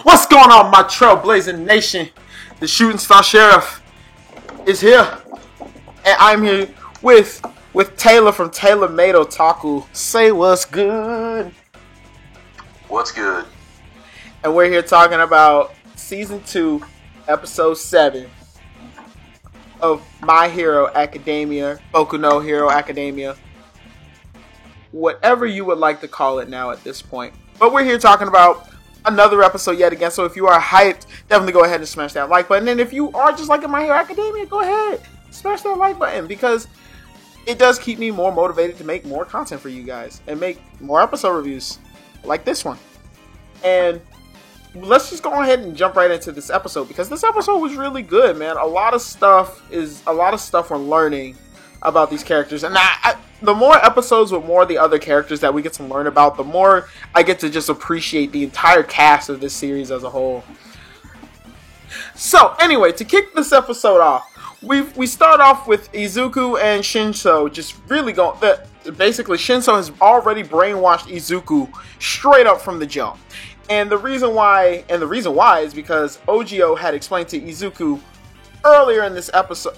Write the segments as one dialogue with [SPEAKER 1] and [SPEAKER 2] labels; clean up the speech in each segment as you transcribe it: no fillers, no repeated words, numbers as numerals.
[SPEAKER 1] What's going on, my trailblazing nation? The Shooting Star Sheriff is here, and I'm here with Taylor from Taylor Made Otaku. Say what's good.
[SPEAKER 2] What's good?
[SPEAKER 1] And we're here talking about Season 2, Episode 7 of My Hero Academia, Boku no Hero Academia. Whatever you would like to call it now at this point. But we're here talking about another episode yet again, so if you are hyped, definitely go ahead and smash that like button. And if you are just liking My Hero Academia, go ahead, smash that like button, because it does keep me more motivated to make more content for you guys and make more episode reviews like this one. And let's just go ahead and jump right into this episode, because this episode was really good, man. A lot of stuff we're learning about these characters, and the more episodes with more of the other characters that we get to learn about, the more I get to just appreciate the entire cast of this series as a whole. So, anyway, to kick this episode off, we start off with Izuku and Shinso just really going. Basically, Shinso has already brainwashed Izuku straight up from the jump, and the reason why is because Ogio had explained to Izuku earlier in this episode,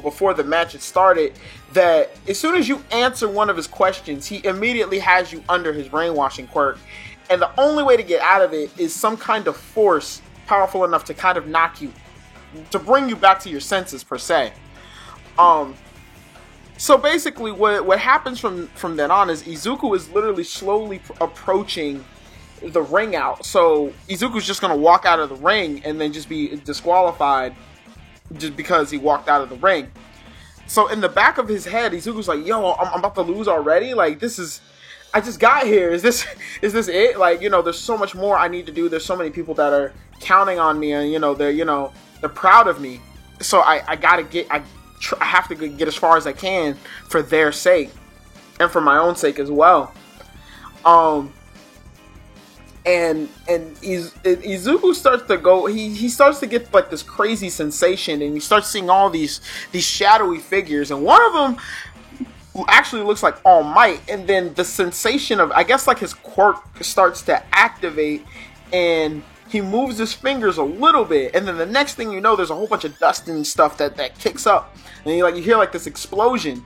[SPEAKER 1] before the match had started, that as soon as you answer one of his questions, he immediately has you under his brainwashing quirk, and the only way to get out of it is some kind of force powerful enough to kind of knock you, to bring you back to your senses, per se. So basically, what happens from then on is Izuku is literally slowly approaching the ring out. So Izuku's just gonna walk out of the ring and then just be disqualified just because he walked out of the ring. So in the back of his head, Izuku's like, yo, I'm about to lose already? Like, I just got here. Is this it? Like, there's so much more I need to do. There's so many people that are counting on me, and, they're proud of me. So I have to get as far as I can for their sake and for my own sake as well. And Izuku starts to go. He starts to get like this crazy sensation, and he starts seeing all these shadowy figures, and one of them actually looks like All Might. And then the sensation of, I guess, like his quirk starts to activate, and he moves his fingers a little bit, and then the next thing you know, there's a whole bunch of dust and stuff that kicks up, and you hear like this explosion,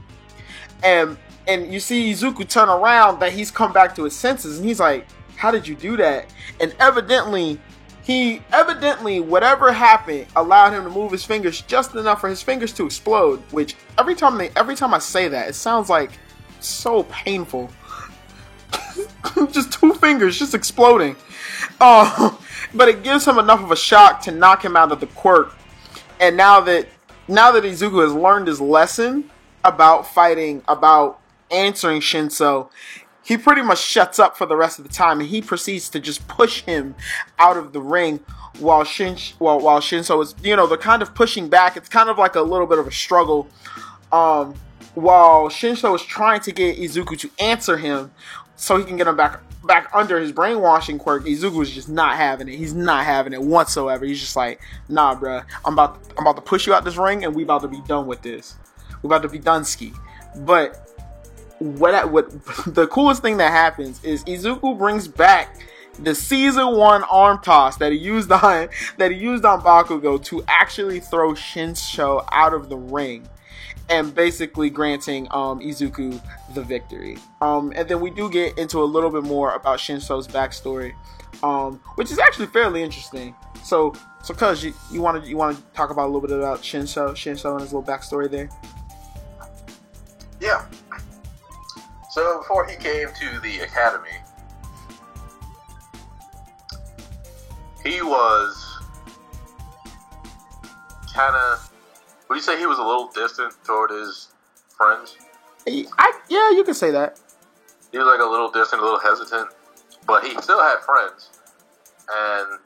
[SPEAKER 1] and you see Izuku turn around, that he's come back to his senses, and he's like, how did you do that? And evidently, whatever happened allowed him to move his fingers just enough for his fingers to explode. Which every time I say that, it sounds like so painful. Just two fingers just exploding. But it gives him enough of a shock to knock him out of the quirk. And now that Izuku has learned his lesson about fighting, about answering Shinso, he pretty much shuts up for the rest of the time, and he proceeds to just push him out of the ring while Shinso is, they're kind of pushing back. It's kind of like a little bit of a struggle. While Shinso is trying to get Izuku to answer him so he can get him back under his brainwashing quirk, Izuku is just not having it. He's not having it whatsoever. He's just like, nah, bruh, I'm about to push you out this ring, and we about to be done with this. We about to be done ski. But what the coolest thing that happens is Izuku brings back the season 1 arm toss that he used on Bakugo to actually throw Shinso out of the ring, and basically granting Izuku the victory. And then we do get into a little bit more about Shinso's backstory, which is actually fairly interesting. So cuz you want to talk about a little bit about Shinso and his little backstory there?
[SPEAKER 2] Yeah. So before he came to the academy, he was kind of, would you say he was a little distant toward his friends?
[SPEAKER 1] Yeah, you can say that.
[SPEAKER 2] He was like a little distant, a little hesitant, but he still had friends, and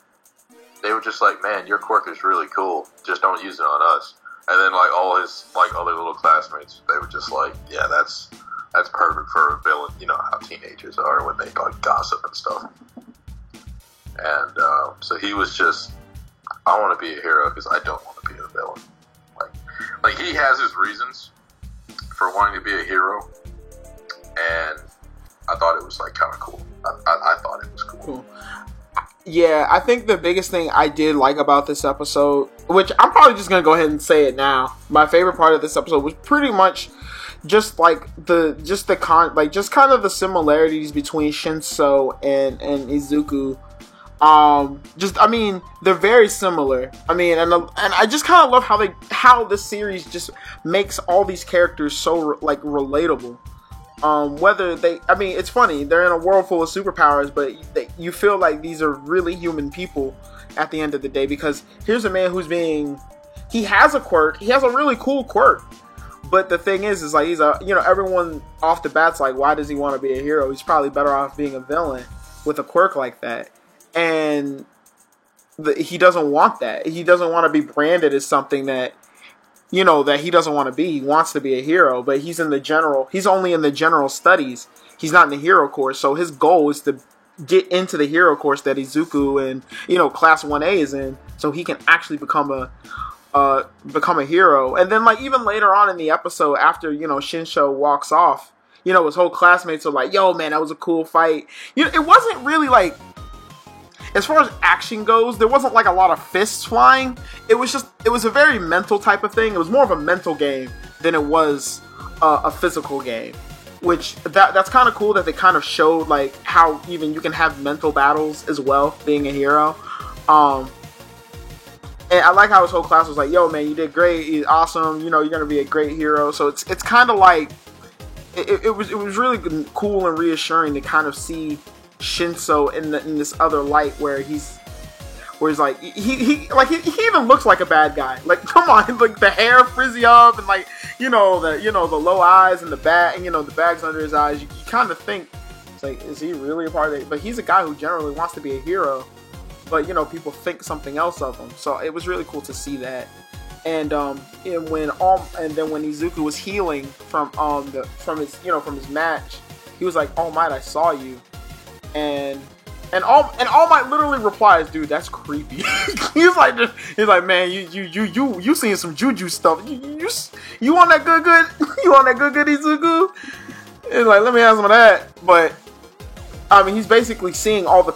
[SPEAKER 2] they were just like, man, your quirk is really cool, just don't use it on us. And then like all his like other little classmates, they were just like, yeah, that's perfect for a villain. You know how teenagers are when they like gossip and stuff. And so he was just, I want to be a hero because I don't want to be a villain. Like he has his reasons for wanting to be a hero, and I thought it was like kind of cool. I thought it was cool.
[SPEAKER 1] Yeah, I think the biggest thing I did like about this episode, which I'm probably just gonna go ahead and say it now, my favorite part of this episode was pretty much just kind of the similarities between Shinso and Izuku. They're very similar. I mean, and I just kind of love how this series just makes all these characters so relatable. It's funny, they're in a world full of superpowers, but you feel like these are really human people at the end of the day, because here's a man he has a quirk, he has a really cool quirk, but the thing is like, everyone off the bat's like, why does he want to be a hero? He's probably better off being a villain with a quirk like that. And he doesn't want that. He doesn't want to be branded as something that that he doesn't want to be. He wants to be a hero, but he's only in the general studies. He's not in the hero course. So his goal is to get into the hero course that Izuku and, Class 1A is in, so he can actually become a hero. And then, like, even later on in the episode, after, Shinsho walks off, his whole classmates are like, yo, man, that was a cool fight. It wasn't really like, as far as action goes, there wasn't like a lot of fists flying. It was a very mental type of thing. It was more of a mental game than it was a physical game. Which, that's kind of cool that they kind of showed like how even you can have mental battles as well, being a hero. And I like how his whole class was like, yo man, you did great, you're awesome, you're going to be a great hero. So it's kind of like, it was really cool and reassuring to kind of see Shinso in this other light where he's like he even looks like a bad guy. Like, come on, like the hair frizzy up and like the low eyes and the bags under his eyes. You kind of think it's like, is he really a part of it? But he's a guy who generally wants to be a hero, but people think something else of him. So it was really cool to see that. And when Izuku was healing from his match, he was like, "All Might, I saw you." And All Might literally replies, "Dude, that's creepy." he's like, "Man, you seeing some juju stuff? You want that good? You want that good Izuku?" It's like, let me have some of that. But I mean, he's basically seeing all the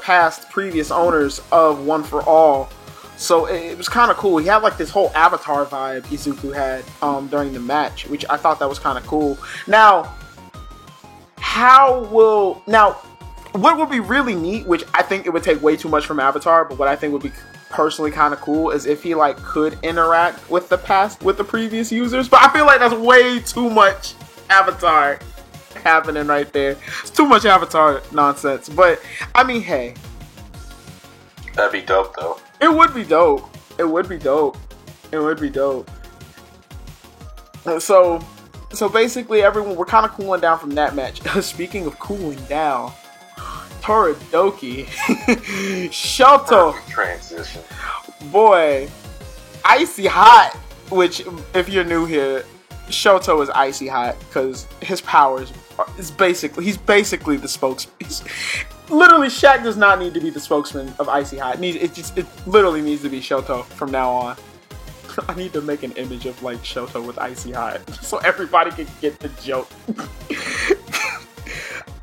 [SPEAKER 1] previous owners of One for All, so it was kind of cool. He had like this whole Avatar vibe Izuku had during the match, which I thought that was kind of cool. Now, what would be really neat, which I think it would take way too much from Avatar, but what I think would be personally kind of cool is if he like could interact with the previous users. But I feel like that's way too much Avatar happening right there. It's too much Avatar nonsense. But I mean, hey,
[SPEAKER 2] that'd be dope though.
[SPEAKER 1] It would be dope. It would be dope. So basically, we're kind of cooling down from that match. Speaking of cooling down, Toradora, Shoto.
[SPEAKER 2] Perfect transition.
[SPEAKER 1] Boy, icy hot. Which, if you're new here, Shoto is icy hot because his powers he's basically the spokesman. Literally, Shaq does not need to be the spokesman of icy hot. It literally needs to be Shoto from now on. I need to make an image of like Shoto with icy hot so everybody can get the joke.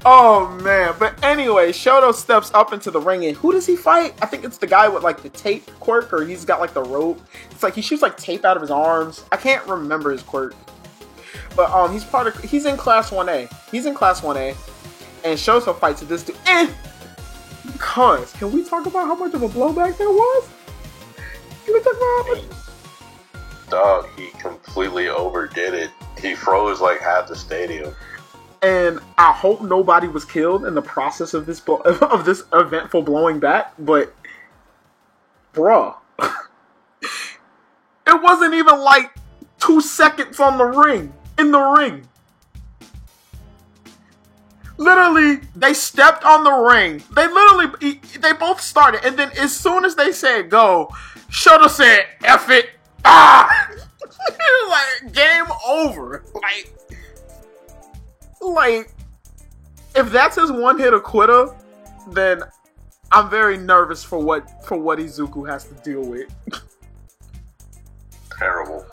[SPEAKER 1] Oh man, but anyway, Shoto steps up into the ring and who does he fight? I think it's the guy with like the tape quirk, or he's got like the rope. It's like he shoots like tape out of his arms. I can't remember his quirk. But he's in Class 1A. He's in Class 1A. And Shoto fights this dude. Because, can we talk about how much of a blowback that was? Can we talk about how much?
[SPEAKER 2] Dog, he completely overdid it. He froze like half the stadium.
[SPEAKER 1] And I hope nobody was killed in the process of this eventful blowing back, but bruh, it wasn't even like 2 seconds in the ring. Literally, they stepped on the ring. They both started, and then as soon as they said go, Shoto said, "F it." Like, game over. Like, if that's his one-hit quitter, then I'm very nervous for what Izuku has to deal with.
[SPEAKER 2] Terrible.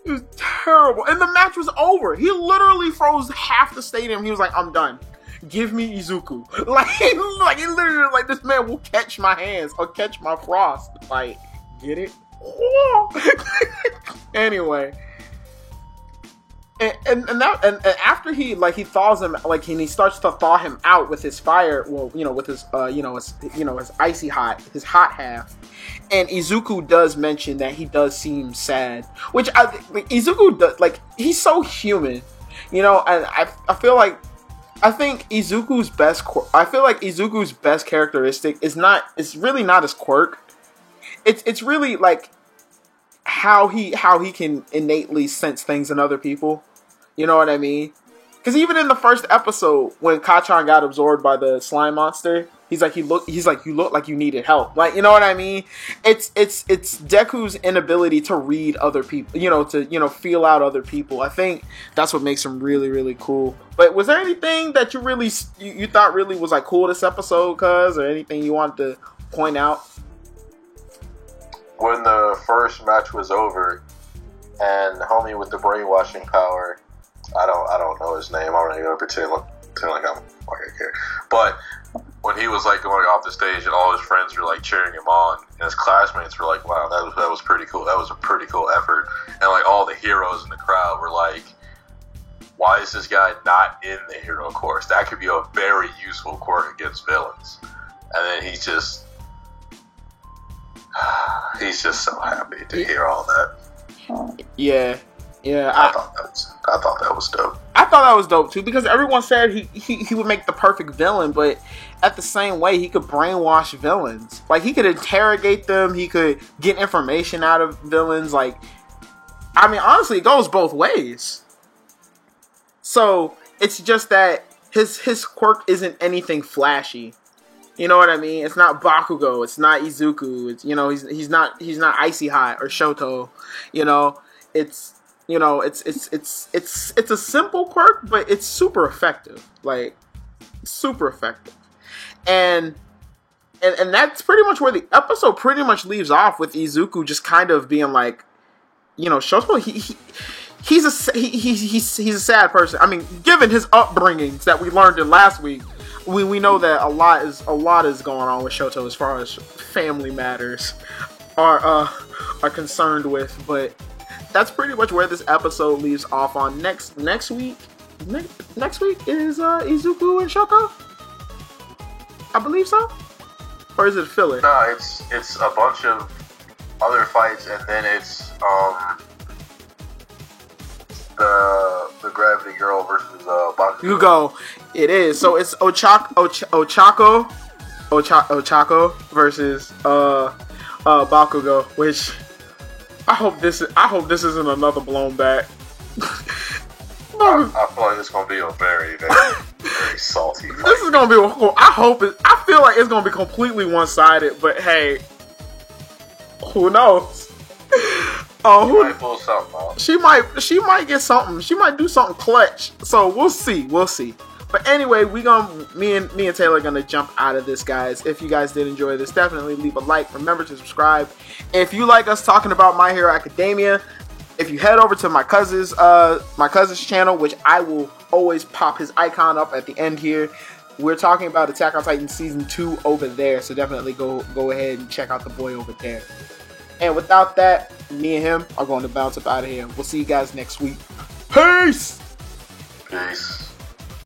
[SPEAKER 1] It was terrible. And the match was over. He literally froze half the stadium. He was like, "I'm done. give me Izuku. Like he literally like, this man will catch my hands or catch my frost. Like, get it? Anyway. And after he thaws him, like, and he starts to thaw him out with his fire, well, with his his icy hot, his hot half, and Izuku does mention that he does seem sad, which Izuku does, like, he's so human, and I think Izuku's best characteristic it's really not his quirk, it's really like how he can innately sense things in other people. You know what I mean? Because even in the first episode, when Kacchan got absorbed by the slime monster, he's like, you look like you needed help. Like, you know what I mean? It's Deku's inability to read other people, to feel out other people. I think that's what makes him really, really cool. But was there anything that you thought really was like cool this episode, cuz, or anything you wanted to point out?
[SPEAKER 2] When the first match was over, and homie with the brainwashing power, I don't know his name. I'm not even gonna pretend like I care. But when he was like going off the stage, and all his friends were like cheering him on, and his classmates were like, "Wow, that was pretty cool. That was a pretty cool effort." And like all the heroes in the crowd were like, "Why is this guy not in the hero course? That could be a very useful quirk against villains." And then he's just so happy to hear all that.
[SPEAKER 1] Yeah.
[SPEAKER 2] I thought that was dope.
[SPEAKER 1] I thought that was dope too, because everyone said he would make the perfect villain, but at the same way, he could brainwash villains. Like, he could interrogate them, he could get information out of villains. Like, I mean, honestly, it goes both ways. So it's just that his quirk isn't anything flashy. You know what I mean? It's not Bakugo. It's not Izuku. It's, he's not Icy Hot or Shoto. It's a simple quirk, but it's super effective. Like, super effective. And that's pretty much where the episode pretty much leaves off, with Izuku just kind of being like, Shoto, he's a sad person. I mean, given his upbringings that we learned in last week, we know that a lot is going on with Shoto as far as family matters are concerned with, but that's pretty much where this episode leaves off on. Next week is Izuku and Shoto? I believe so? Or is it a filler?
[SPEAKER 2] No, it's a bunch of other fights, and then it's the Gravity Girl versus Bakugo.
[SPEAKER 1] It is. So it's Ochako versus Bakugo, which I hope this isn't another blown back.
[SPEAKER 2] I feel like it's gonna be a very, very, very salty fight.
[SPEAKER 1] This is gonna be. I feel like it's gonna be completely one-sided. But hey, who knows?
[SPEAKER 2] She might pull something out.
[SPEAKER 1] She might get something. She might do something clutch. So we'll see. But anyway, me and Taylor are gonna jump out of this, guys. If you guys did enjoy this, definitely leave a like. Remember to subscribe. If you like us talking about My Hero Academia, if you head over to my cousin's channel, which I will always pop his icon up at the end here, we're talking about Attack on Titan Season 2 over there. So definitely go ahead and check out the boy over there. And without that, me and him are going to bounce up out of here. We'll see you guys next week. Peace!
[SPEAKER 2] Peace.